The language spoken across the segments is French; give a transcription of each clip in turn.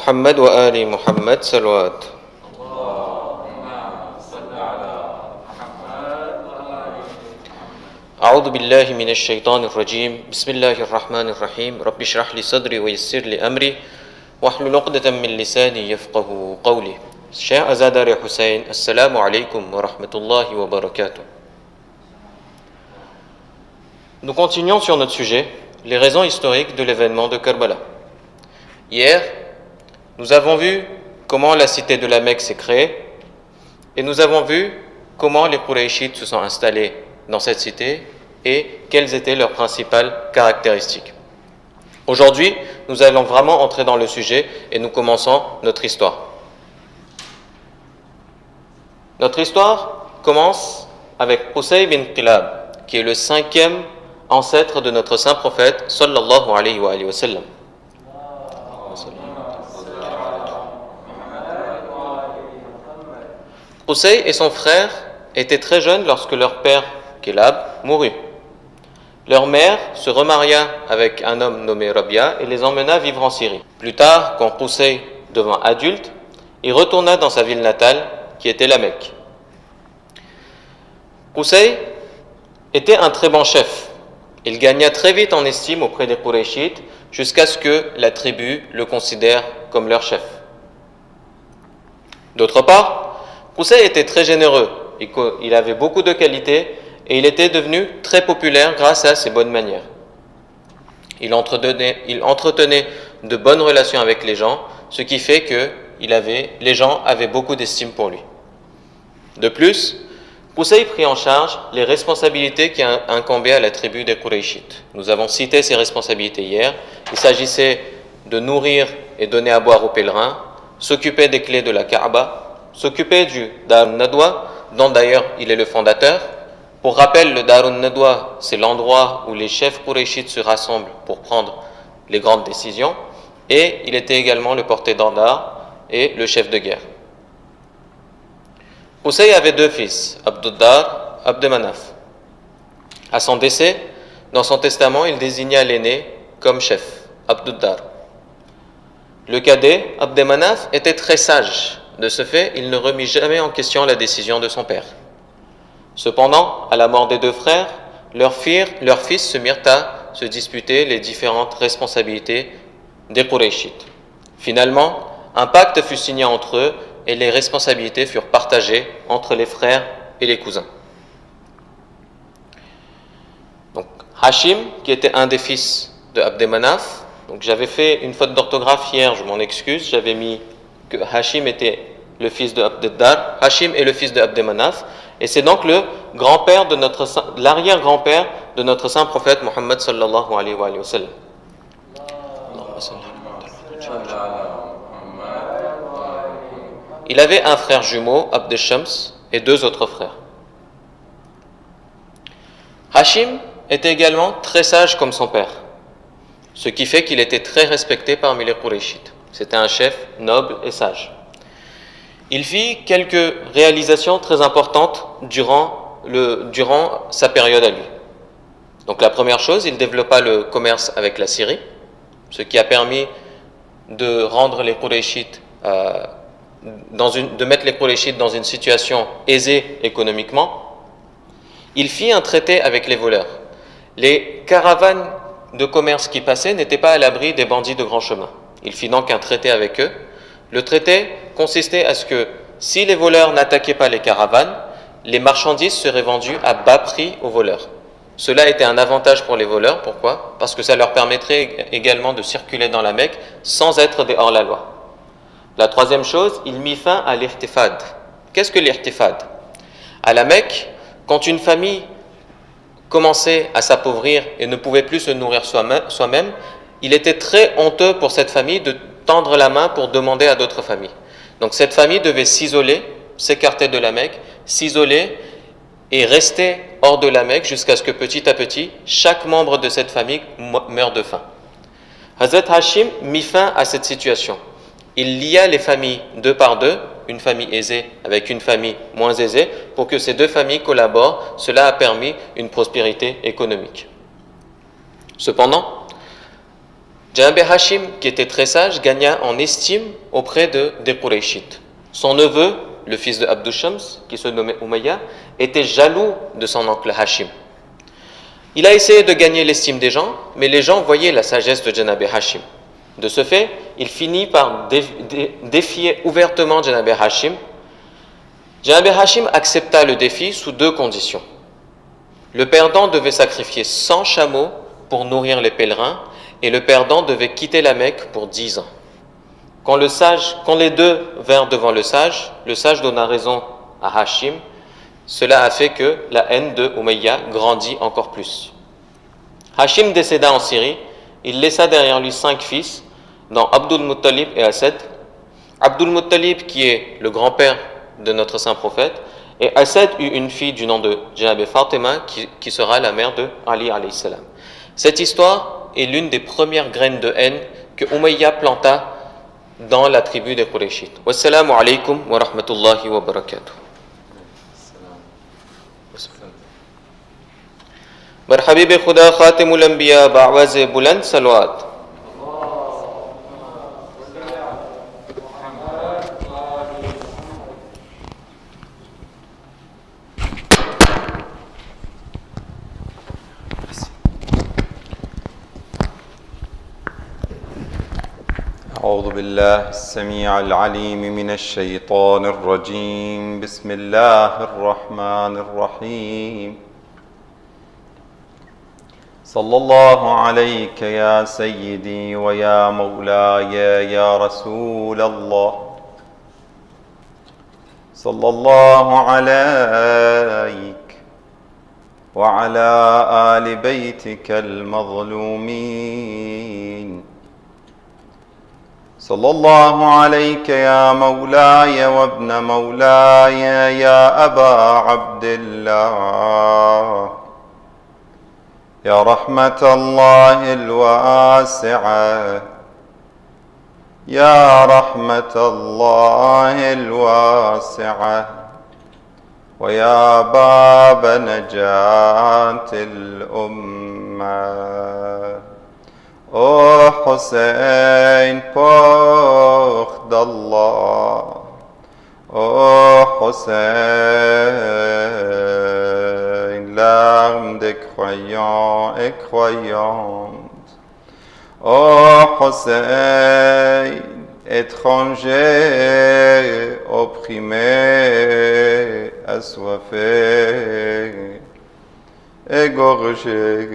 محمد وآل محمد صلوات. أعوذ بالله من الشيطان الرجيم. بسم الله الرحمن الرحيم. رب اشرح لي صدري ويسر لي أمري واحلل عقدة من لساني يفقه قولي. Cher Azadar et Hussein, Assalamu alaikum wa rahmatullahi wa barakatuh. Nous continuons sur notre sujet, les raisons historiques de l'événement de Karbala. Hier, nous avons vu comment la cité de la Mecque s'est créée et nous avons vu comment les Qurayshites se sont installés dans cette cité et quelles étaient leurs principales caractéristiques. Aujourd'hui, nous allons vraiment entrer dans le sujet et nous commençons notre histoire. Notre histoire commence avec Qusay bin Qilab, qui est le 5e ancêtre de notre saint prophète sallallahu alayhi wa sallam. Qusay et son frère étaient très jeunes lorsque leur père Qilab mourut. Leur mère se remaria avec un homme nommé Rabia et les emmena vivre en Syrie. Plus tard, quand Qusay devint adulte, il retourna dans sa ville natale qui était la Mecque. Qusay était un très bon chef. Il gagna très vite en estime auprès des Qurayshites jusqu'à ce que la tribu le considère comme leur chef. D'autre part, Qusay était très généreux, il avait beaucoup de qualités et il était devenu très populaire grâce à ses bonnes manières. Il entretenait de bonnes relations avec les gens, ce qui fait que les gens avaient beaucoup d'estime pour lui. De plus, Qusay prit en charge les responsabilités qui incombaient à la tribu des Qurayshites. Nous avons cité ces responsabilités hier. Il s'agissait de nourrir et donner à boire aux pèlerins, s'occuper des clés de la Kaaba, s'occuper du Darun Nadwa, dont d'ailleurs il est le fondateur. Pour rappel, le Darun Nadwa, c'est l'endroit où les chefs Qurayshites se rassemblent pour prendre les grandes décisions, et il était également le porte-étendard et le chef de guerre. Qusay avait deux fils, Abd-Dar et Abd Manaf. À son décès, dans son testament, il désigna l'aîné comme chef, Abd-Dar. Le cadet, Abd Manaf, était très sage. De ce fait, il ne remit jamais en question la décision de son père. Cependant, à la mort des deux frères, leurs fils se mirent à se disputer les différentes responsabilités des Qurayshites. Finalement, un pacte fut signé entre eux et les responsabilités furent partagées entre les frères et les cousins. Donc, Hashim, qui était un des fils de Abd Manaf, donc j'avais fait une faute d'orthographe hier, je m'en excuse, j'avais mis que Hashim était le fils de Abd-Dar, Hashim est le fils de Abd Manaf, et c'est donc l'arrière-grand-père de notre saint prophète Muhammad sallallahu alayhi wa sallam. Il avait un frère jumeau, Abd Shams, et deux autres frères. Hashim était également très sage comme son père, ce qui fait qu'il était très respecté parmi les Qurayshites. C'était un chef noble et sage. Il fit quelques réalisations très importantes durant sa période à lui. Donc la première chose, il développa le commerce avec la Syrie, ce qui a permis de rendre les Qurayshites de mettre les Qurayshites dans une situation aisée économiquement. Il fit un traité avec les voleurs. Les caravanes de commerce qui passaient n'étaient pas à l'abri des bandits de grand chemin. Il fit donc un traité avec eux. Le traité consistait à ce que si les voleurs n'attaquaient pas les caravanes, les marchandises seraient vendues à bas prix aux voleurs. Cela était un avantage pour les voleurs. Pourquoi ? Parce que ça leur permettrait également de circuler dans la Mecque sans être des hors-la-loi. La troisième chose, il mit fin à l'irtifad. Qu'est-ce que l'irtifad ? À la Mecque, quand une famille commençait à s'appauvrir et ne pouvait plus se nourrir soi-même, il était très honteux pour cette famille de tendre la main pour demander à d'autres familles. Donc cette famille devait s'isoler, s'écarter de la Mecque, s'isoler et rester hors de la Mecque jusqu'à ce que petit à petit, chaque membre de cette famille meure de faim. Hazrat Hashim mit fin à cette situation. Il lia les familles deux par deux, une famille aisée avec une famille moins aisée, pour que ces deux familles collaborent. Cela a permis une prospérité économique. Cependant, Janab Hashim, qui était très sage, gagna en estime auprès des Qurayshites. Son neveu, le fils de Abd Shams, qui se nommait Umayya, était jaloux de son oncle Hashim. Il a essayé de gagner l'estime des gens, mais les gens voyaient la sagesse de Janab Hashim. De ce fait, il finit par défier ouvertement Janab Hashim. Janab Hashim accepta le défi sous 2 conditions. Le perdant devait sacrifier 100 chameaux pour nourrir les pèlerins, et le perdant devait quitter la Mecque pour 10 ans. Quand les deux vinrent devant le sage donna raison à Hashim. Cela a fait que la haine de Umayya grandit encore plus. Hashim décéda en Syrie. Il laissa derrière lui 5 fils, dont Abdul Muttalib et Asad. Abdul Muttalib, qui est le grand-père de notre saint prophète, et Asad eut une fille du nom de Janab Fatima, qui sera la mère de Ali alayhi salam. Cette histoire est l'une des premières graines de haine que Umayya planta dans la tribu des Qurayshites. Wassalamu alaykum wa rahmatullahi wa barakatuh. بر حبیب خدا خاتم الانبیاء بآواز بلند صلوات. أعوذ بالله السميع العليم من الشيطان الرجيم. بسم الله الرحمن الرحيم. صلى الله عليك يا سيدي ويا مولاي يا رسول الله. صلى الله عليك وعلى آل بيتك المظلومين. صلى الله عليك يا مولاي وابن مولاي يا أبا عبد الله. يا رحمة الله الواسعة، يا رحمة الله الواسعة، ويا باب نجاة الأمة. او حسين پخت الله، او حسين larmes de croyants et croyantes. Ô Hussein, étranger, opprimé, assoiffé, égorgé.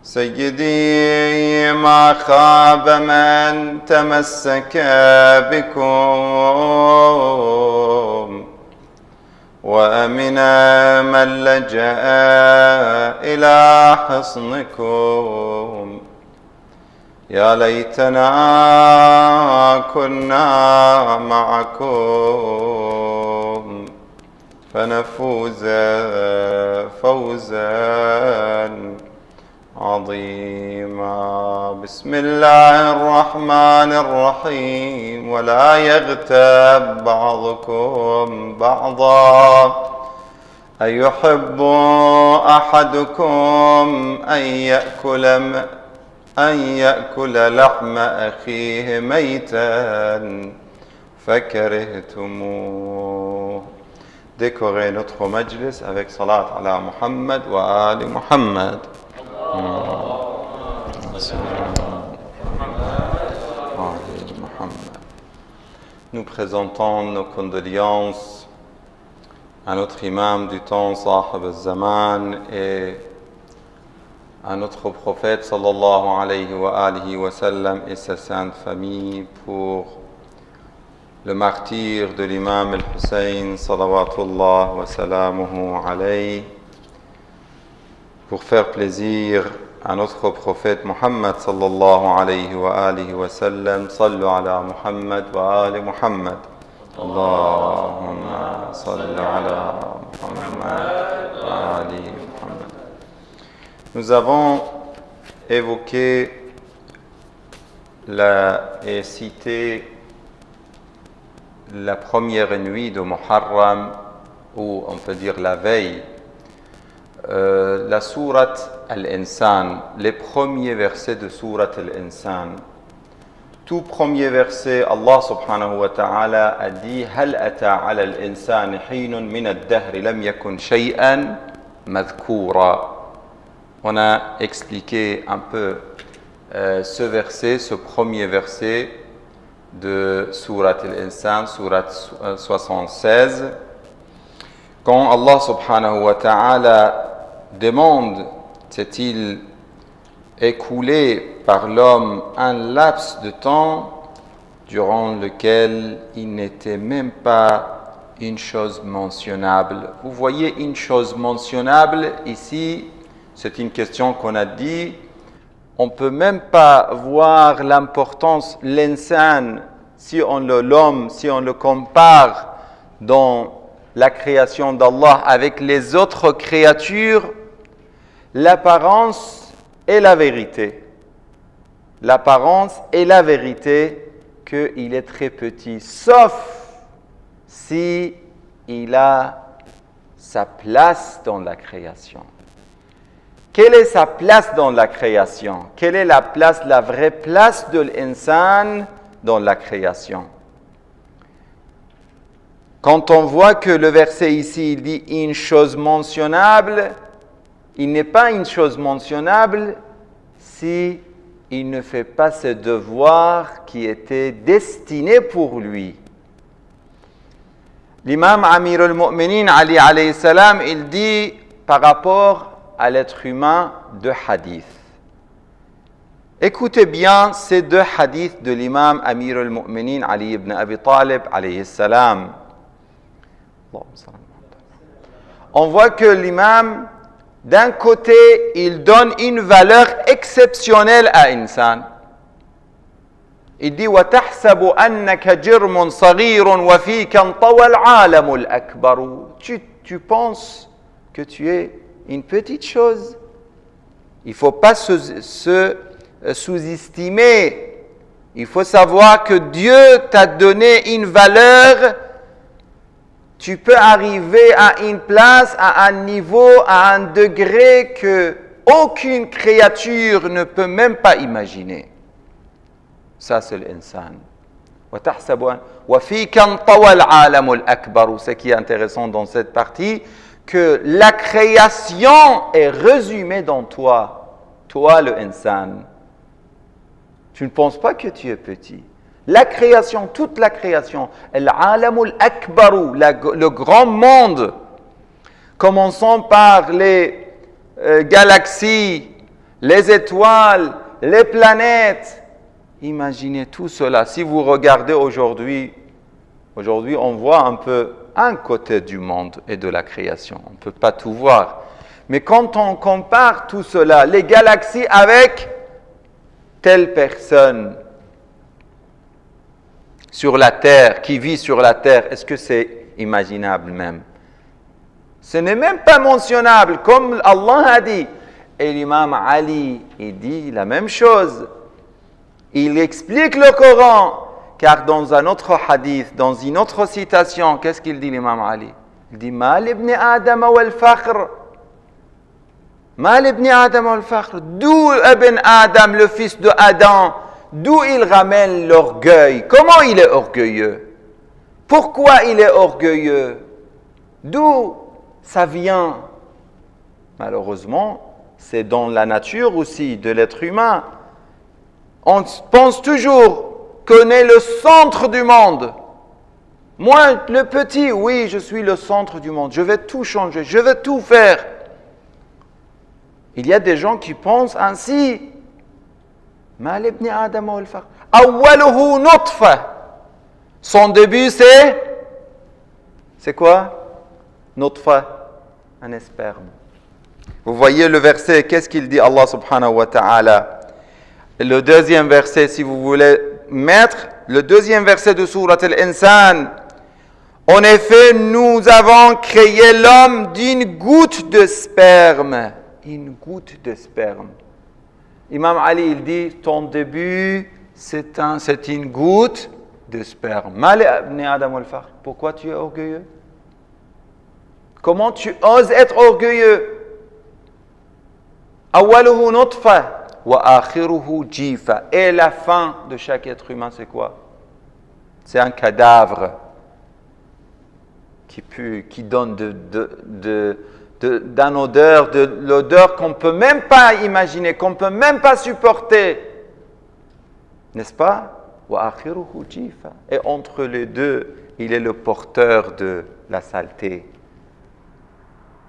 سيدي ما خاب من تمسك بكم، وأمن من لجأ إلى حصنكم. يا ليتنا كنا معكم فنفوز فوزا عظيما. بسم الله الرحمن الرحيم. ولا يغتب بعضكم بعضا أيحب أحدكم أن يأكل لحم أخيه ميتا فكرهتموه. Décorez notre majlis avec salat ala Muhammad wa ali Muhammad. Nous présentons nos condoléances à notre imam du temps, Sahib al-Zaman, et à notre prophète sallallahu alayhi wa sallam et sa sainte famille pour le martyre de l'imam al-Hussein salawatullah wa salamuhu alayhi, pour faire plaisir à notre prophète Muhammad sallallahu alayhi wa sallam. Sallu ala Muhammad wa ali Muhammad. Allahumma salli ala Muhammad wa ali Muhammad. Nous avons évoqué et cité la première nuit de Muharram, ou on peut dire la veille la sourate Al-Insan, les premiers versets de sourate Al-Insan. Tout premier verset, Allah subhanahu wa ta'ala a dit Hal ata ala al-insan hinun min ad-dahr lam yakun shay'an madhkoura. On a expliqué un peu ce verset, ce premier verset de sourate Al-Insan, sourate 76. Quand Allah subhanahu wa ta'ala demande, s'est-il écoulé par l'homme un laps de temps durant lequel il n'était même pas une chose mentionnable. Vous voyez, une chose mentionnable ici, c'est une question qu'on a dit. On ne peut même pas voir l'importance, l'insan, si on le compare dans la création d'Allah avec les autres créatures, l'apparence et la vérité. L'apparence et la vérité qu'il est très petit, sauf si il a sa place dans la création. Quelle est sa place dans la création? Quelle est la place, la vraie place de l'insan dans la création? Quand on voit que le verset ici, il dit une chose mentionnable, il n'est pas une chose mentionnable si il ne fait pas ce devoir qui était destiné pour lui. L'imam Amir al-Mu'minin Ali alayhi salam, il dit par rapport à l'être humain deux hadiths. Écoutez bien ces deux hadiths de l'imam Amir al-Mu'minin Ali ibn Abi Talib alayhi salam. On voit que l'imam, d'un côté, il donne une valeur exceptionnelle à insan. Il dit وَتَحْسَبُ أَنَّكَ جِرْمٌ صَغِيرٌ وَفِيكَ انطَوَى الْعَالَمُ الْأَكْبَرُ. Tu penses que tu es une petite chose. Il ne faut pas se sous-estimer. Il faut savoir que Dieu t'a donné une valeur. Tu peux arriver à une place, à un niveau, à un degré que aucune créature ne peut même pas imaginer. Ça, c'est l'insan. Ce qui est intéressant dans cette partie, que la création est résumée dans toi, le insan. Tu ne penses pas que tu es petit. La création, toute la création, al-alamul akbaru, le grand monde, commençons par les galaxies, les étoiles, les planètes. Imaginez tout cela. Si vous regardez aujourd'hui, on voit un peu un côté du monde et de la création. On ne peut pas tout voir. Mais quand on compare tout cela, les galaxies avec telle personne, sur la terre, qui vit sur la terre, est-ce que c'est imaginable même? Ce n'est même pas mentionnable, comme Allah a dit. Et l'imam Ali, il dit la même chose. Il explique le Coran, car dans un autre hadith, dans une autre citation, qu'est-ce qu'il dit l'imam Ali? Il dit « Mal ibn Adam wal fakhr » Mal ibn Adam wal fakhr. D'où ibn Adam, le fils de Adam, d'où il ramène l'orgueil? Comment il est orgueilleux? Pourquoi il est orgueilleux? D'où ça vient? Malheureusement, c'est dans la nature aussi de l'être humain. On pense toujours qu'on est le centre du monde. Moi, le petit, oui, je suis le centre du monde. Je vais tout changer, je vais tout faire. Il y a des gens qui pensent ainsi. Mal ibn Adam wal fakhr. Awwaluhu nutfa. Son début, c'est quoi? Nutfa, un sperme. Vous voyez le verset, qu'est-ce qu'il dit Allah subhanahu wa ta'ala? Le deuxième verset, si vous voulez mettre, le deuxième verset de sourate Al-Insan. En effet, nous avons créé l'homme d'une goutte de sperme. Une goutte de sperme. Imam Ali, il dit, ton début, c'est une goutte de sperme. Mal ibn Adam wal fakhr. Pourquoi tu es orgueilleux? Comment tu oses être orgueilleux? أوله نطفة وآخره جيفة. Et la fin de chaque être humain, c'est quoi? C'est un cadavre qui pue, qui donne d'une odeur, de l'odeur qu'on ne peut même pas imaginer, qu'on ne peut même pas supporter. N'est-ce pas? Et entre les deux, il est le porteur de la saleté.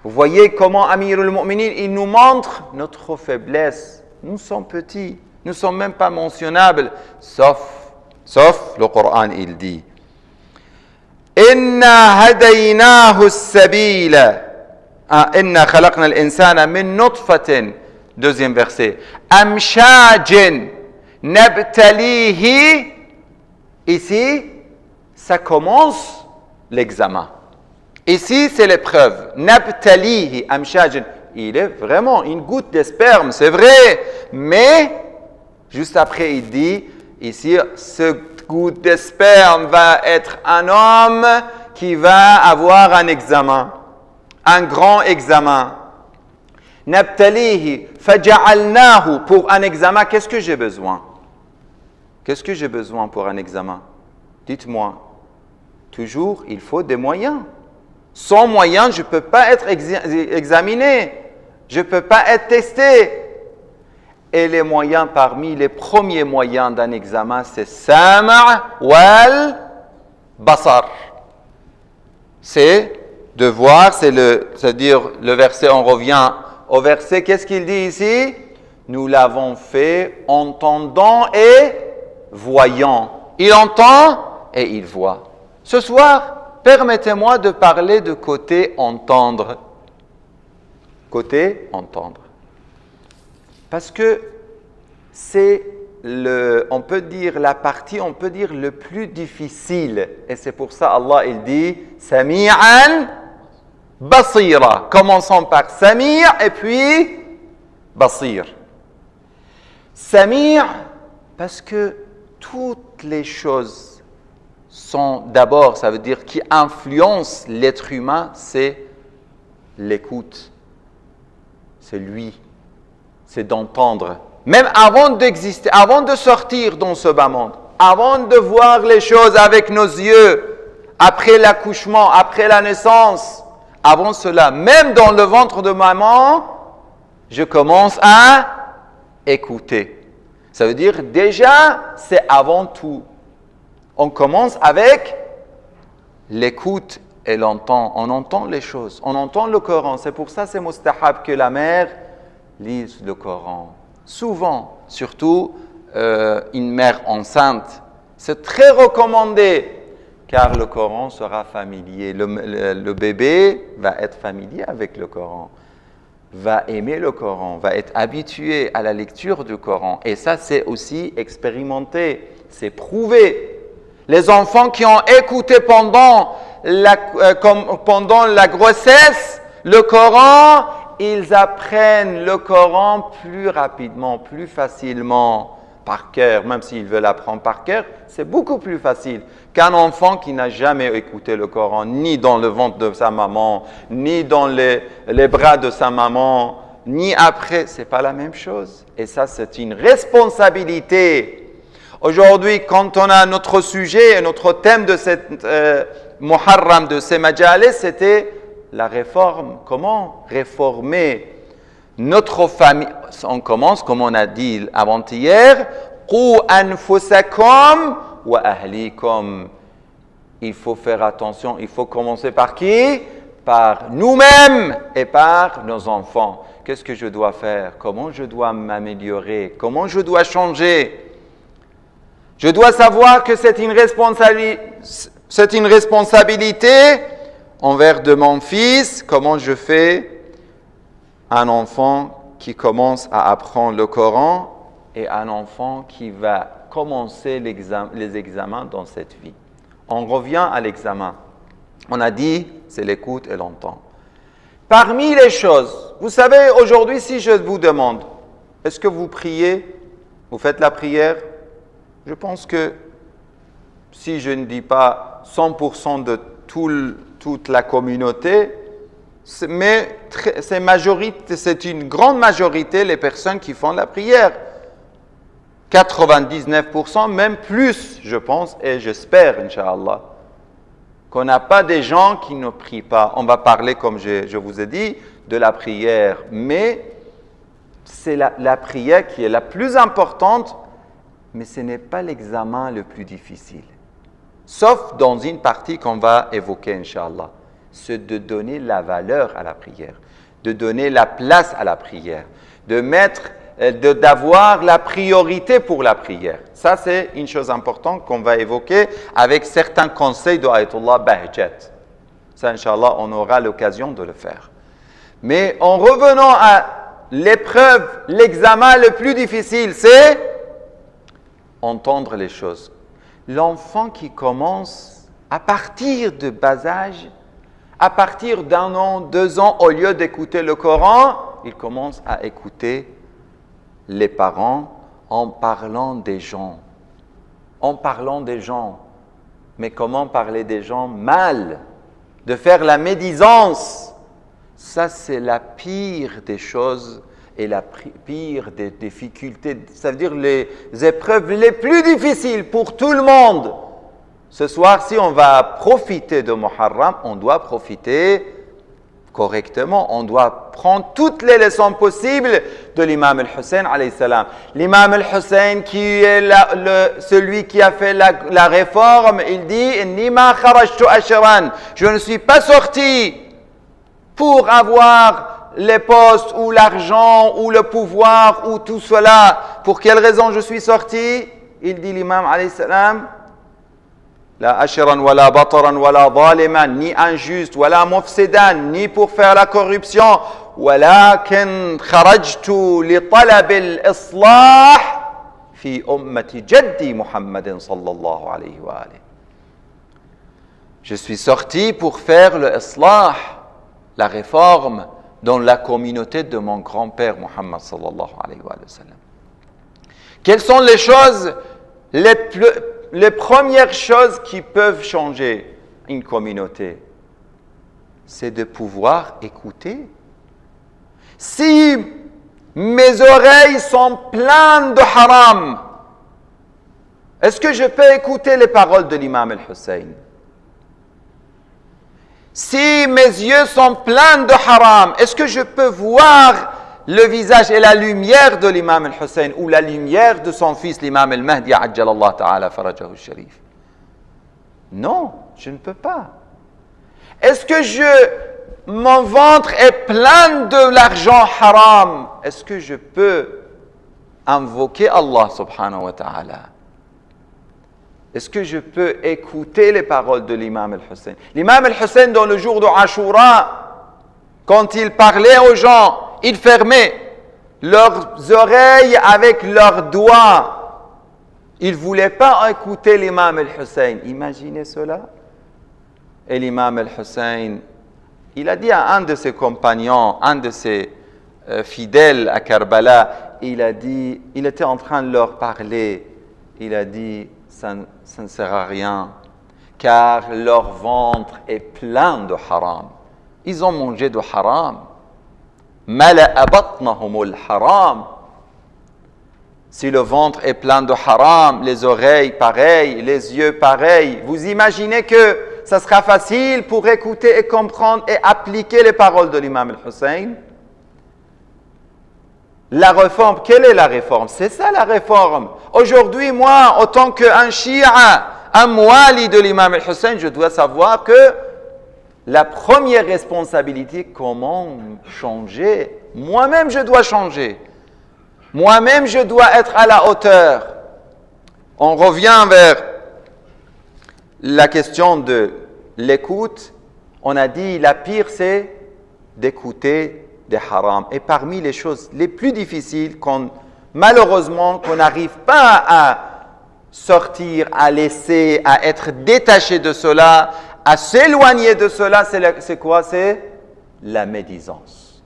Vous voyez comment Amir al-Mu'minin, il nous montre notre faiblesse. Nous sommes petits, nous ne sommes même pas mentionnables, sauf le Coran, il dit Inna hadaynahu as-sabila. Inna khalaqna al-insana min nutfatin. Deuxième verset. Amshajin nabtalihi. Ici, ça commence l'examen. Ici, c'est l'épreuve. Nabtalihi amshajin. Il est vraiment une goutte de sperme, c'est vrai. Mais, juste après, il dit, ici, ce goutte de sperme va être un homme qui va avoir un examen. Un grand examen. Nabtalihi faja'alnahu. Pour un examen, qu'est-ce que j'ai besoin? Qu'est-ce que j'ai besoin pour un examen? Dites-moi. Toujours, il faut des moyens. Sans moyens, je ne peux pas être examiné. Je ne peux pas être testé. Et les moyens, parmi les premiers moyens d'un examen, c'est Sam' wal basar. C'est de voir, c'est-à-dire le verset, on revient au verset, qu'est-ce qu'il dit ici? Nous l'avons fait entendant et voyant. Il entend et il voit. Ce soir, permettez-moi de parler de côté entendre. Côté entendre. Parce que c'est on peut dire la partie, on peut dire le plus difficile. Et c'est pour ça Allah il dit Sami'an Basira. Commençons par Sami' et puis Basir. Sami' parce que toutes les choses sont d'abord, ça veut dire qui influencent l'être humain, c'est l'écoute. C'est lui. C'est d'entendre. Même avant d'exister, avant de sortir dans ce bas monde, avant de voir les choses avec nos yeux, après l'accouchement, après la naissance, avant cela, même dans le ventre de maman, je commence à écouter. Ça veut dire déjà, c'est avant tout. On commence avec l'écoute et l'entend. On entend les choses, on entend le Coran. C'est pour ça c'est mustahab que la mère lise le Coran. Souvent, surtout une mère enceinte, c'est très recommandé car le Coran sera familier. Le bébé va être familier avec le Coran, va aimer le Coran, va être habitué à la lecture du Coran. Et ça, c'est aussi expérimenté, c'est prouvé. Les enfants qui ont écouté pendant la grossesse le Coran, ils apprennent le Coran plus rapidement, plus facilement, par cœur. Même s'ils veulent apprendre par cœur, c'est beaucoup plus facile qu'un enfant qui n'a jamais écouté le Coran, ni dans le ventre de sa maman, ni dans les bras de sa maman, ni après. Ce n'est pas la même chose. Et ça, c'est une responsabilité. Aujourd'hui, quand on a notre sujet, notre thème de cette Muharram, de ces majalis, c'était la réforme. Comment réformer notre famille? On commence, comme on a dit avant-hier, Qu anfusakum wa ahlikum. Il faut faire attention, il faut commencer par qui? Par nous-mêmes et par nos enfants. Qu'est-ce que je dois faire? Comment je dois m'améliorer? Comment je dois changer? Je dois savoir que c'est une responsabilité envers de mon fils. Comment je fais un enfant qui commence à apprendre le Coran et un enfant qui va commencer les examens dans cette vie. On revient à l'examen. On a dit, c'est l'écoute et l'entend. Parmi les choses, vous savez, aujourd'hui, si je vous demande, est-ce que vous priez? Vous faites la prière? Je pense que si je ne dis pas 100% de toute la communauté, mais c'est une grande majorité les personnes qui font la prière. 99%, même plus, je pense, et j'espère, Inch'Allah, qu'on n'a pas des gens qui ne prient pas. On va parler, comme je vous ai dit, de la prière, mais c'est la prière qui est la plus importante, mais ce n'est pas l'examen le plus difficile. Sauf dans une partie qu'on va évoquer, Inch'Allah. C'est de donner la valeur à la prière, de donner la place à la prière, d'avoir la priorité pour la prière. Ça, c'est une chose importante qu'on va évoquer avec certains conseils de Ayatollah Bahjat. Ça, Inch'Allah, on aura l'occasion de le faire. Mais en revenant à l'épreuve, l'examen le plus difficile, c'est entendre les choses. L'enfant qui commence à partir de bas âge, à partir d'1 an, 2 ans, au lieu d'écouter le Coran, il commence à écouter les parents en parlant des gens. En parlant des gens. Mais comment parler des gens? Mal. De faire la médisance. Ça, c'est la pire des choses et la pire des difficultés. Ça veut dire les épreuves les plus difficiles pour tout le monde. Ce soir, si on va profiter de Muharram, on doit profiter correctement. On doit prendre toutes les leçons possibles de l'imam al-Hussein alayhi salam. L'imam al-Hussein qui est celui qui a fait la réforme, il dit « Inni ma kharajtu ashran » Je ne suis pas sorti pour avoir les postes ou l'argent ou le pouvoir ou tout cela. Pour quelle raison je suis sorti? Il dit l'imam alayhi salam La ashran wala bataran wala zaliman, ni injuste, wala mufsidan, ni pour faire la corruption. ولكن خرجت لطلب الإصلاح في أمة جدي محمد صلى الله عليه وآله. Je suis sorti pour faire le islah, la réforme dans la communauté de mon grand-père Muhammad sallallahu alayhi wa sallam. Quelles sont les choses, les premières choses qui peuvent changer une communauté? C'est de pouvoir écouter. Si mes oreilles sont pleines de haram, est-ce que je peux écouter les paroles de l'imam al-Hussein? Si mes yeux sont pleins de haram, est-ce que je peux voir le visage et la lumière de l'imam al-Hussein ou la lumière de son fils, l'imam al-Mahdi, ajjalallah ta'ala farajahu al-sharif? Non, je ne peux pas. Est-ce que mon ventre est plein de l'argent haram? Est-ce que je peux invoquer Allah subhanahu wa ta'ala? Est-ce que je peux écouter les paroles de l'imam al-Hussein? L'imam al-Hussein, dans le jour de Ashura, quand il parlait aux gens, il fermait leurs oreilles avec leurs doigts. Il ne voulait pas écouter l'imam al-Hussein. Imaginez cela. Et l'imam al-Hussein, il a dit à un de ses compagnons, un de ses fidèles à Karbala, il était en train de leur parler, il a dit, ça ne sert à rien, car leur ventre est plein de haram. Ils ont mangé de haram. Mala'a batnahumul haram. Si le ventre est plein de haram, les oreilles pareilles, les yeux pareils, vous imaginez que ça sera facile pour écouter et comprendre et appliquer les paroles de l'imam al-Hussein? La réforme, quelle est la réforme? C'est ça la réforme. Aujourd'hui, moi, en tant qu'un shi'a, un mouali de l'imam al-Hussein, je dois savoir que la première responsabilité, comment changer? Moi-même, je dois changer. Moi-même, je dois être à la hauteur. On revient vers la question de l'écoute. On a dit, la pire, c'est d'écouter des haram. Et parmi les choses les plus difficiles, malheureusement, qu'on n'arrive pas à sortir, à laisser, à être détaché de cela, à s'éloigner de cela, c'est quoi? C'est la médisance.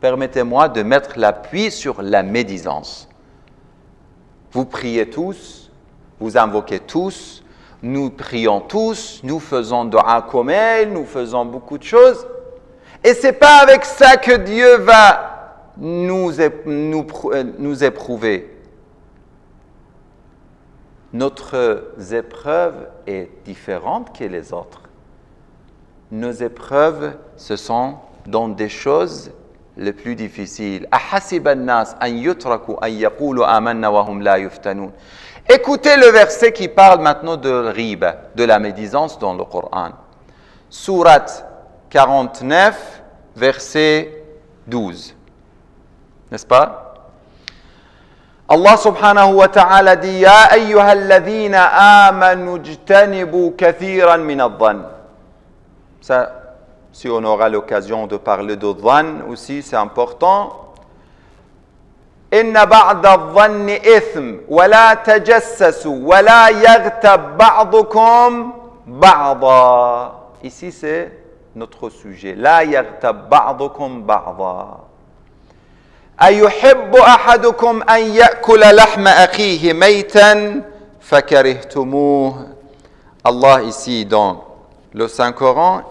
Permettez-moi de mettre l'appui sur la médisance. Vous priez tous, vous invoquez tous, nous prions tous, nous faisons dua comme elle, nous faisons beaucoup de choses. Et ce n'est pas avec ça que Dieu va nous éprouver. Notre épreuve est différente que les autres. Nos épreuves, ce sont dans des choses les plus difficiles. Écoutez le verset qui parle maintenant de riba, de la médisance dans le Coran. Sourate 49, verset 12. N'est-ce pas? Allah subhanahu wa ta'ala dit Ya ayyuhalladhina amanu ijtanibu kathiran min adh-dhann. Ça, si on aura l'occasion de parler de dhann aussi, c'est important. Inna ba'da adh-dhanni ithm wa la tajassasu wa la yaghtab ba'dukum ba'da. Ici, c'est notre sujet. La yaghtab ba'dukum ba'da. أيحب أحدكم أن يأكل لحم أخيه ميتا فكرهتموه. Allah ici dans le Saint-Coran,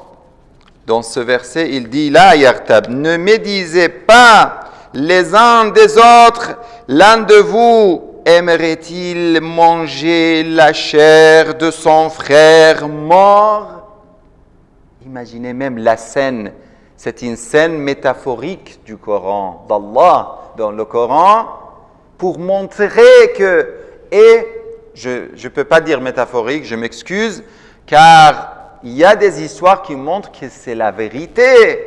dans ce verset, il dit La yartab, ne médisez pas les uns des autres. L'un de vous aimerait-il manger la chair de son frère mort? Imaginez même la scène. C'est une scène métaphorique du Coran, d'Allah dans le Coran, pour montrer que, et je ne peux pas dire métaphorique, je m'excuse, car il y a des histoires qui montrent que c'est la vérité.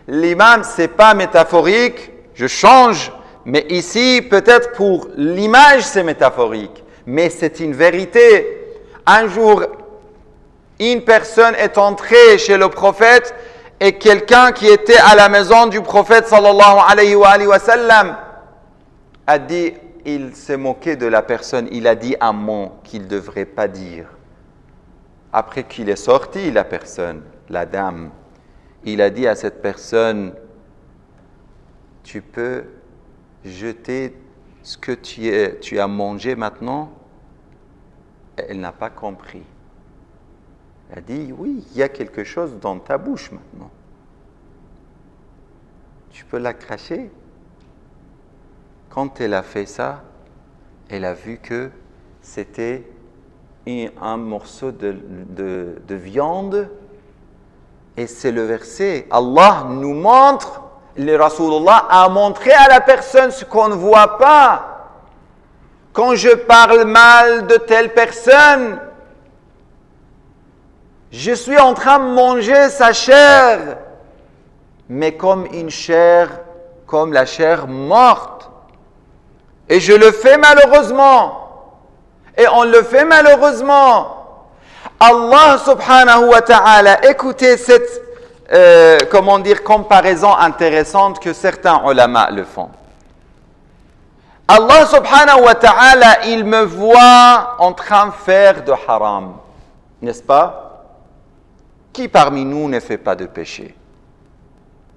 L'imam, ce n'est pas métaphorique, je change, mais ici, peut-être pour l'image, c'est métaphorique, mais c'est une vérité. Un jour, une personne est entrée chez le prophète, et quelqu'un qui était à la maison du prophète sallallahu alayhi wa sallam a dit, il s'est moqué de la personne, il a dit un mot qu'il ne devrait pas dire. Après qu'il est sorti, la personne, la dame, il a dit à cette personne, tu peux jeter ce que tu as mangé maintenant? Elle n'a pas compris. Elle a dit, oui, il y a quelque chose dans ta bouche maintenant. Tu peux la cracher. Quand elle a fait ça, elle a vu que c'était un morceau de viande. Et c'est le verset. Allah nous montre, le Rasulullah a montré à la personne ce qu'on ne voit pas. Quand je parle mal de telle personne, je suis en train de manger sa chair, mais comme une chair, comme la chair morte. Et je le fais malheureusement. Et on le fait malheureusement. Allah subhanahu wa ta'ala, écoutez cette, comparaison intéressante que certains ulama le font. Allah subhanahu wa ta'ala, il me voit en train de faire de haram. N'est-ce pas? Qui parmi nous ne fait pas de péché?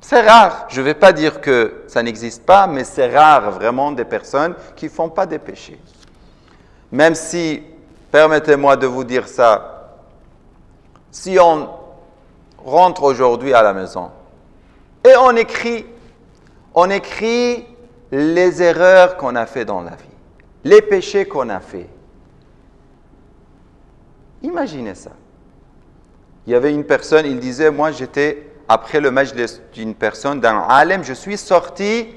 C'est rare. Je ne vais pas dire que ça n'existe pas, mais c'est rare vraiment des personnes qui ne font pas de péché. Même si, permettez-moi de vous dire ça, si on rentre aujourd'hui à la maison et on écrit les erreurs qu'on a fait dans la vie, les péchés qu'on a fait. Imaginez ça. Il y avait une personne, il disait, moi j'étais, après le majlis d'une personne, d'un alim, je suis sorti.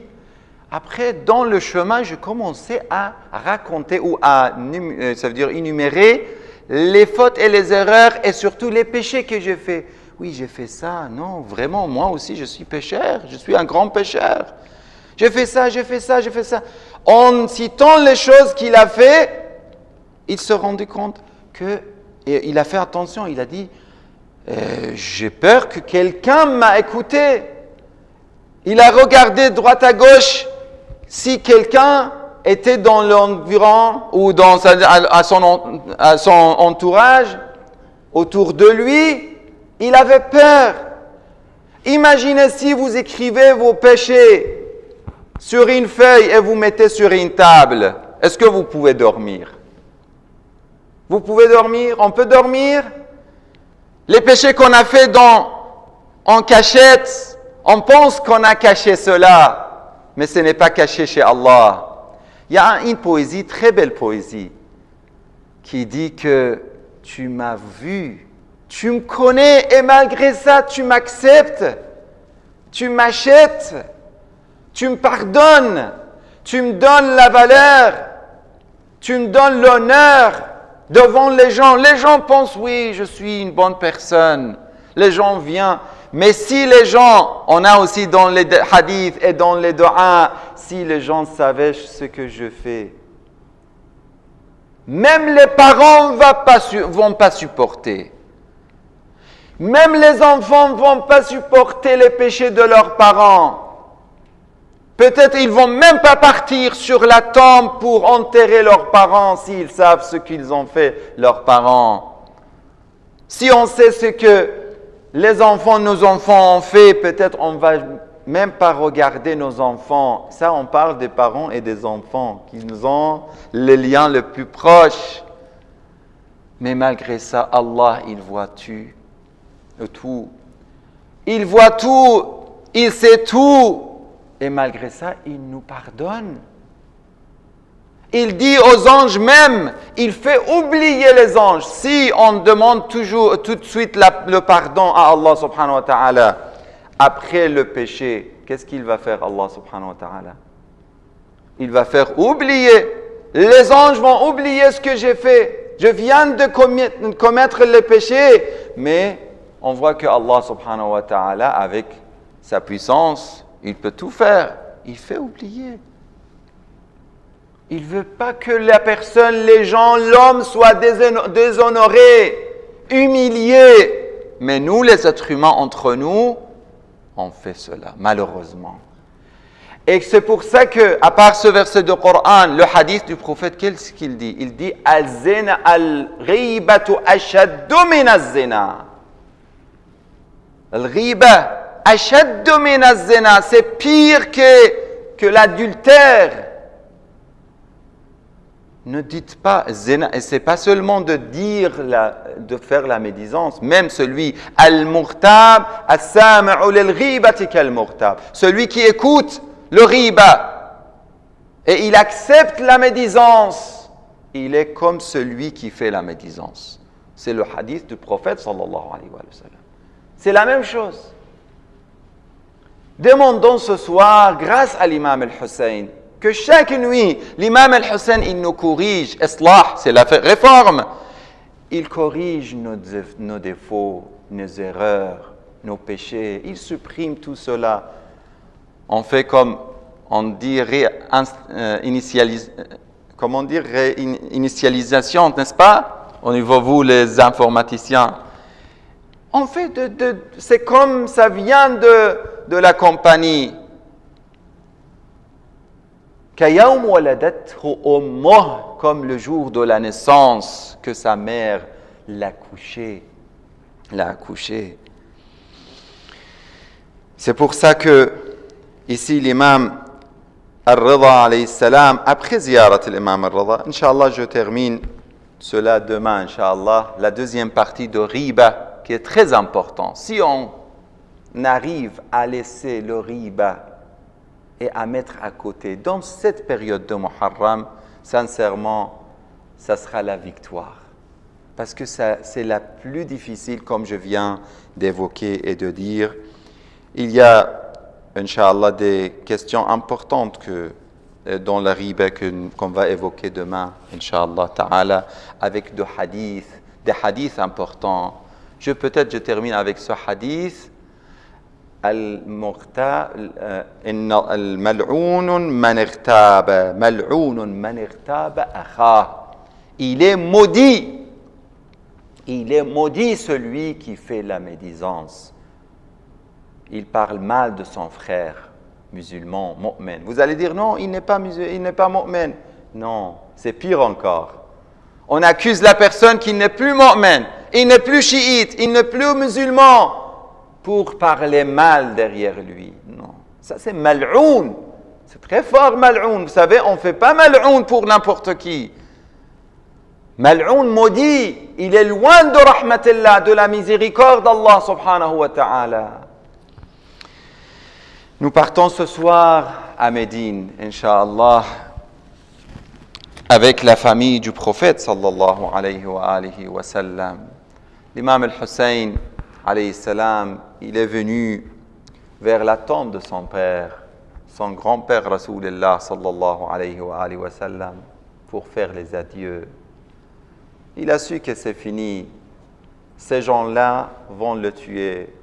Après, dans le chemin, je commençais à raconter ou à, ça veut dire énumérer les fautes et les erreurs et surtout les péchés que j'ai faits. Oui, j'ai fait ça. Non, vraiment, moi aussi, je suis pécheur. Je suis un grand pécheur. J'ai fait ça, j'ai fait ça, j'ai fait ça. En citant les choses qu'il a fait, il se rendait compte que, et il a fait attention, il a dit, j'ai peur que quelqu'un m'a écouté. Il a regardé droite à gauche si quelqu'un était dans l'environ ou à son entourage, autour de lui. Il avait peur. Imaginez si vous écrivez vos péchés sur une feuille et vous mettez sur une table. Est-ce que vous pouvez dormir? Vous pouvez dormir? On peut dormir? Les péchés qu'on a fait dans en cachette, on pense qu'on a caché cela, mais ce n'est pas caché chez Allah. Il y a une poésie, très belle poésie, qui dit que tu m'as vu, tu me connais et malgré ça tu m'acceptes, tu m'achètes, tu me pardonnes, tu me donnes la valeur, tu me donnes l'honneur devant les gens. Les gens pensent, oui, je suis une bonne personne. Les gens viennent. Mais si les gens, on a aussi dans les hadiths et dans les doigts, si les gens savaient ce que je fais, même les parents ne vont pas supporter. Même les enfants ne vont pas supporter les péchés de leurs parents. Peut-être ils ne vont même pas partir sur la tombe pour enterrer leurs parents s'ils savent ce qu'ils ont fait, leurs parents. Si on sait ce que nos enfants ont fait, peut-être on ne va même pas regarder nos enfants. Ça, on parle des parents et des enfants qui nous ont les liens les plus proches. Mais malgré ça, Allah, il voit tout. Il voit tout, il sait tout. Et malgré ça, il nous pardonne. Il dit aux anges même, il fait oublier les anges. Si on demande toujours tout de suite le pardon à Allah subhanahu wa ta'ala, après le péché, qu'est-ce qu'il va faire Allah subhanahu wa ta'ala? Il va faire oublier. Les anges vont oublier ce que j'ai fait. Je viens de commettre le péché, mais on voit que Allah subhanahu wa ta'ala, avec sa puissance, il peut tout faire. Il fait oublier. Il ne veut pas que la personne, les gens, l'homme soit déshonoré, humilié. Mais nous, les êtres humains, entre nous, on fait cela, malheureusement. Et c'est pour ça que, à part ce verset du Coran, le hadith du prophète, qu'est-ce qu'il dit? Il dit « Al-zina al-ghibatu ashaddu min az-zina » Al-ghiba ashaddu min az-zina, c'est pire que l'adultère. Ne dites pas zina, et c'est pas seulement de faire la médisance, même celui al-murtab, as-sami'u lil-ghibati kal-murtab, celui qui écoute le riba et il accepte la médisance, il est comme celui qui fait la médisance. C'est le hadith du prophète sallallahu alayhi wa sallam. C'est la même chose. Demandons ce soir, grâce à l'imam al-Hussein, que chaque nuit, l'imam al-Hussein, il nous corrige. Islah, c'est la réforme. Il corrige nos défauts, nos erreurs, nos péchés. Il supprime tout cela. On fait comme on dit initialisation, n'est-ce pas? Au niveau vous, les informaticiens. On fait c'est comme ça vient de la compagnie. Kayawm waladathu ummuh, comme le jour de la naissance que sa mère l'a accouché. C'est pour ça que ici l'imam Al-Rida alayhi salam, après ziyarat l'imam Al-Rida, Inch'Allah je termine cela demain, Inch'Allah, la deuxième partie de riba qui est très important. Si on arrive à laisser le riba et à mettre à côté, dans cette période de Muharram, sincèrement, ça sera la victoire. Parce que c'est la plus difficile, comme je viens d'évoquer et de dire. Il y a, Inch'Allah, des questions importantes dans la riba qu'on va évoquer demain, Inch'Allah ta'ala, avec des hadiths importants. Je termine avec ce hadith. Al-mal'oun man irtaba akha. Il est maudit celui qui fait la médisance. Il parle mal de son frère musulman, mu'min. Vous allez dire non, il n'est pas mu'min. Non, c'est pire encore. On accuse la personne qui n'est plus mu'min, il n'est plus chiite, il n'est plus musulman, pour parler mal derrière lui. Non, ça c'est mal'oun. C'est très fort mal'oun. Vous savez, on ne fait pas mal'oun pour n'importe qui. Mal'oun maudit, il est loin de rahmatillah, de la miséricorde d'Allah subhanahu wa ta'ala. Nous partons ce soir à Médine, Inch'Allah, avec la famille du prophète, sallallahu alayhi wa sallam. L'imam al-Hussein, alayhi salam, il est venu vers la tombe de son père, son grand-père, Rasulullah, sallallahu alayhi wa sallam, pour faire les adieux. Il a su que c'est fini. Ces gens-là vont le tuer.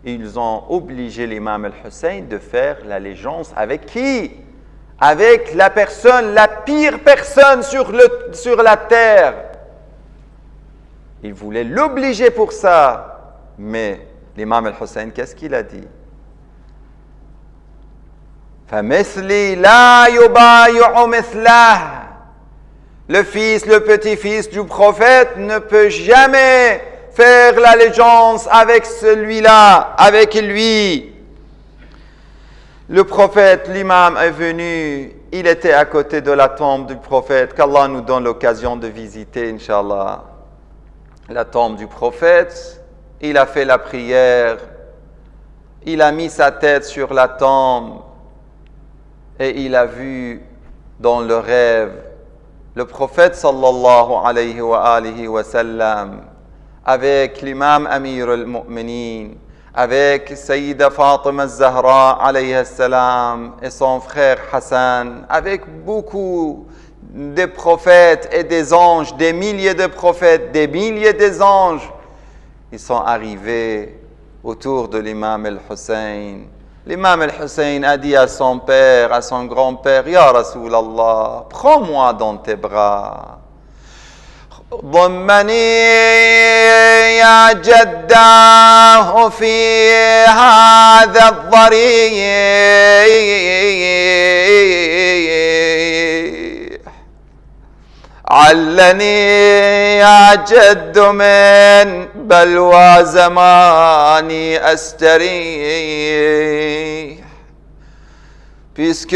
Ils ont obligé l'imam al-Hussein de faire l'allégeance avec qui? Avec la personne, la pire personne sur la terre. Ils voulaient l'obliger pour ça. Mais l'imam al-Hussein, qu'est-ce qu'il a dit? فَمِثْلِي لَا يُبَايِعُ مِثْلَهُ. Le fils, le petit-fils du prophète ne peut jamais faire l'allégeance avec celui-là, avec lui. Le prophète, l'imam est venu, il était à côté de la tombe du prophète, qu'Allah nous donne l'occasion de visiter, Inch'Allah, la tombe du prophète. Il a fait la prière, il a mis sa tête sur la tombe et il a vu dans le rêve le prophète sallallahu alayhi wa sallam avec l'imam Amir al-Mu'minin, avec Sayyida Fatima al-Zahra alayhi salam et son frère Hassan, avec beaucoup de prophètes et des anges, des milliers de prophètes, des milliers d'anges. Ils sont arrivés autour de l'imam al-Hussein. L'imam al-Hussein a dit à son père, à son grand-père, « Ya Rasulallah, prends-moi dans tes bras. » ضمني يا جداه في هذا الضريح علني يا جد من بلوى زماني أستريح. Puisque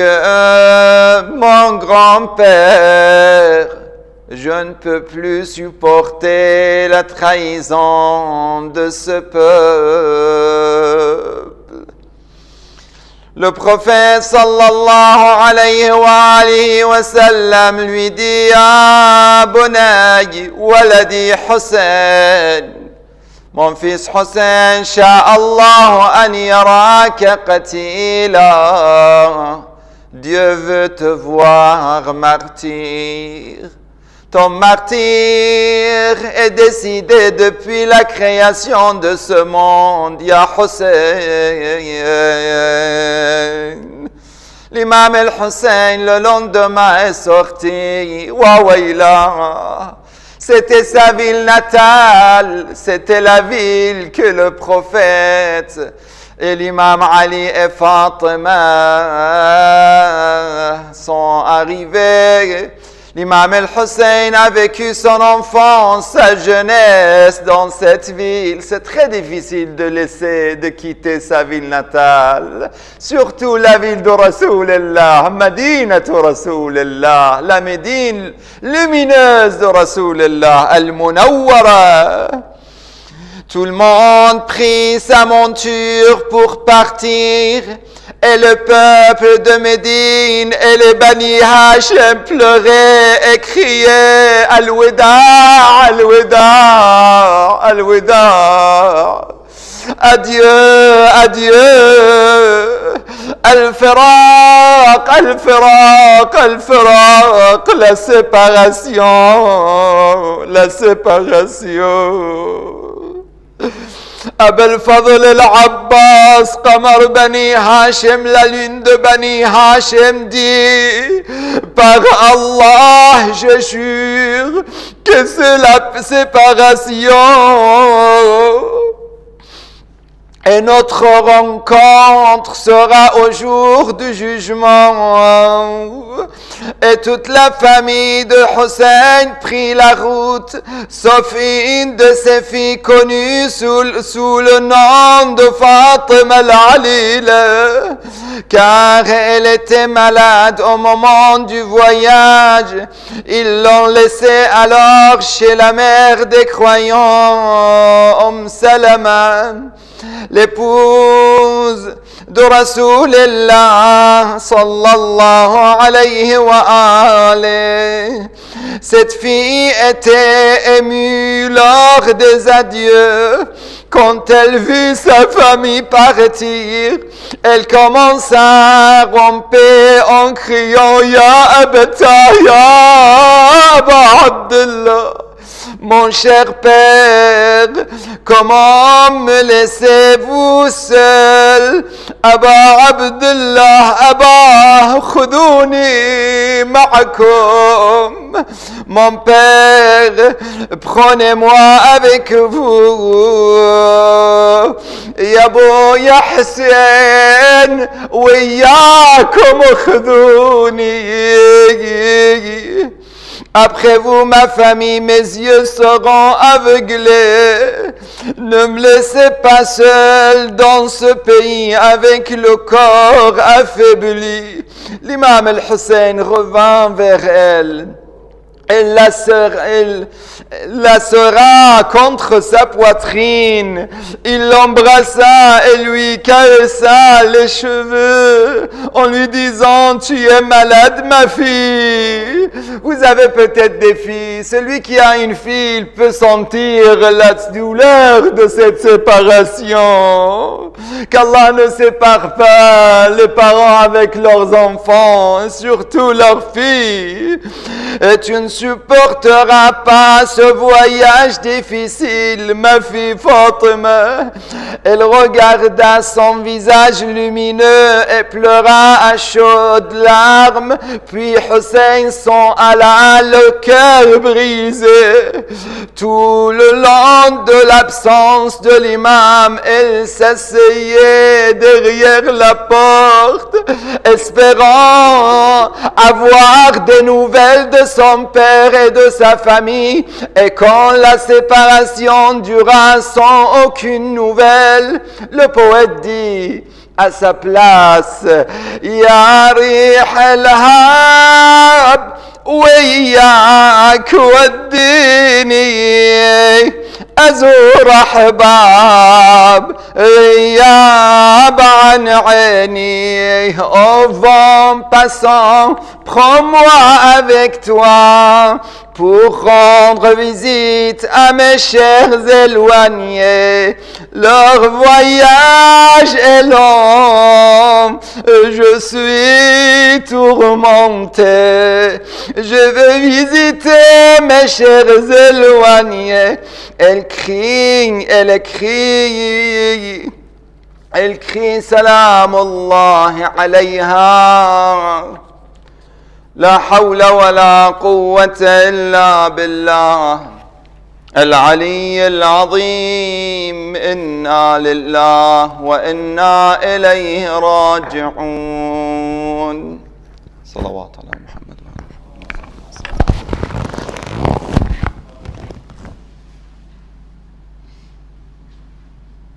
mon grand-père, je ne peux plus supporter la trahison de ce peuple. Le prophète sallallahu alayhi wa sallam lui dit, Ya bunay waladi Hussein, mon fils Hussein, sha'Allah an yaraka qatila. Dieu veut te voir martyr. Ton martyr est décidé depuis la création de ce monde, Ya Hussein. L'imam al-Hussein, le lendemain, est sorti. Wa wayla. C'était sa ville natale, c'était la ville que le prophète et l'imam Ali et Fatima sont arrivés. L'imam al-Hussein a vécu son enfance, sa jeunesse dans cette ville. C'est très difficile de quitter sa ville natale. Surtout la ville de Rasulullah, Madinatu Rasulullah, la Médine lumineuse de Rasulullah, Al-Munawwara. Tout le monde prit sa monture pour partir. Et le peuple de Médine et les Bani Hachem pleuraient et criaient Al-Wida, Al-Wida, Al-Wida. Adieu, adieu. Al-Firaq, Al-Firaq, Al-Firaq. La séparation, la séparation. Abel Fadl al-Abbas, Qamar Bani Hachem, la lune de Bani Hachem dit, par Allah, je jure que c'est la séparation. Et notre rencontre sera au jour du jugement. Et toute la famille de Hussein prit la route, sauf une de ses filles connues sous le nom de Fatima al-Alila, car elle était malade au moment du voyage. Ils l'ont laissée alors chez la mère des croyants, Salama. l'épouse de Rasulullah sallallahu alayhi wa alayhi. Cette fille était émue lors des adieux. Quand elle vit sa famille partir, elle commence à romper en criant « Ya Abata, Ya Aba Abdullah » Mon cher père, comment me laissez-vous seul? Aba Abdullah, Aba Khoudouni ma'akum. Mon père, prenez-moi avec vous. Yabo ya Hussein, wiyakum khoudouni. Après vous, ma famille, mes yeux seront aveuglés. Ne me laissez pas seul dans ce pays avec le corps affaibli. L'imam al-Hussein revint vers elle. Elle la serra contre sa poitrine. Il l'embrassa et lui caressa les cheveux en lui disant « Tu es malade, ma fille. Vous avez peut-être des filles. Celui qui a une fille, il peut sentir la douleur de cette séparation. Qu'Allah ne sépare pas les parents avec leurs enfants, surtout leurs filles. Et tu ne supporteras pas ce voyage difficile, ma fille Fatima. » Elle regarda son visage lumineux et pleura à chaudes larmes. Puis Hussein s'en alla, le cœur brisé. Tout le long de l'absence de l'imam, elle s'asseyait derrière la porte, espérant avoir des nouvelles de son père et de sa famille. Et quand la séparation dura sans aucune nouvelle, le poète dit à sa place: Ya rih al-hab وياك وديني أزور أحباب غياب عن عيني. Au vent passant, prends-moi avec toi pour rendre visite à mes chers éloignés. Leur voyage est long, je suis tourmenté. Je veux visiter mes chers éloignés. Elle crie, salam Allah alayha. La hawla wa la quwwata illa billah. العلي العظيم. إنا لله وإنا إليه راجعون. صلوات على محمد.